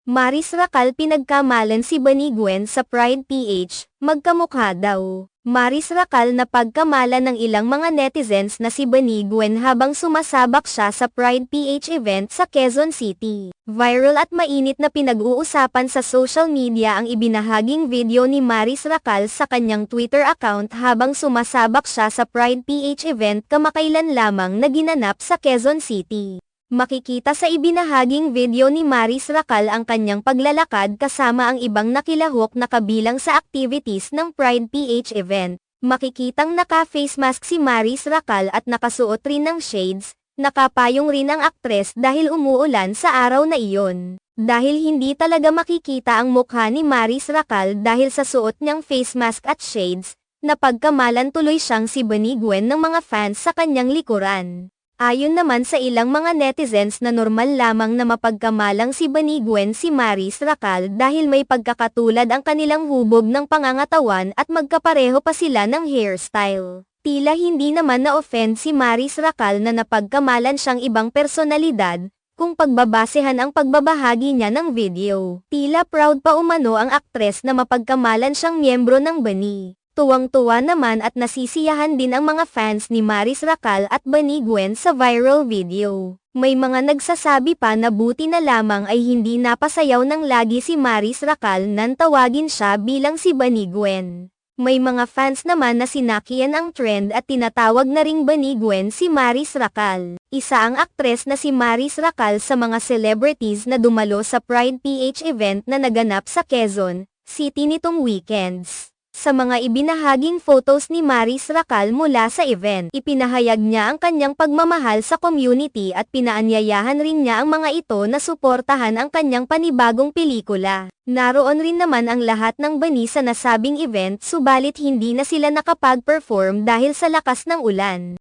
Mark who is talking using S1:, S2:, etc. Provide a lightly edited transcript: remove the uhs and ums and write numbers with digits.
S1: Maris Racal pinagkamalan si Bunny Gwen sa Pride PH, magkamukha daw. Maris Racal na pagkamalan ng ilang mga netizens na si Bunny Gwen habang sumasabak siya sa Pride PH event sa Quezon City. Viral at mainit na pinag-uusapan sa social media ang ibinahaging video ni Maris Racal sa kanyang Twitter account habang sumasabak siya sa Pride PH event kamakailan lamang na ginanap sa Quezon City. Makikita sa ibinahaging video ni Maris Racal ang kanyang paglalakad kasama ang ibang nakilahok na kabilang sa activities ng Pride PH event. Makikitang naka-face mask si Maris Racal at nakasuot rin ng shades, nakapayong rin ang aktres dahil umuulan sa araw na iyon. Dahil hindi talaga makikita ang mukha ni Maris Racal dahil sa suot niyang face mask at shades, napagkamalan tuloy siyang si Bunny Gwen ng mga fans sa kanyang likuran. Ayon naman sa ilang mga netizens na normal lamang na mapagkamalang si Bunny Gwen si Maris Racal dahil may pagkakatulad ang kanilang hubog ng pangangatawan at magkapareho pa sila ng hairstyle. Tila hindi naman na-offend si Maris Racal na napagkamalan siyang ibang personalidad, kung pagbabasehan ang pagbabahagi niya ng video. Tila proud pa umano ang aktres na mapagkamalan siyang miyembro ng Bunny. Tuwang-tuwa naman at nasisiyahan din ang mga fans ni Maris Racal at Bunny Gwen sa viral video. May mga nagsasabi pa na buti na lamang ay hindi napasayaw ng lagi si Maris Racal nang tawagin siya bilang si Bunny Gwen. May mga fans naman na sinakian ang trend at tinatawag na ring Bunny Gwen si Maris Racal. Isa ang aktres na si Maris Racal sa mga celebrities na dumalo sa Pride PH event na naganap sa Quezon City nitong weekends. Sa mga ibinahaging photos ni Maris Racal mula sa event, ipinahayag niya ang kanyang pagmamahal sa community at pinaanyayahan rin niya ang mga ito na suportahan ang kanyang panibagong pelikula. Naroon rin naman ang lahat ng Bunny sa nasabing event subalit hindi na sila nakapag-perform dahil sa lakas ng ulan.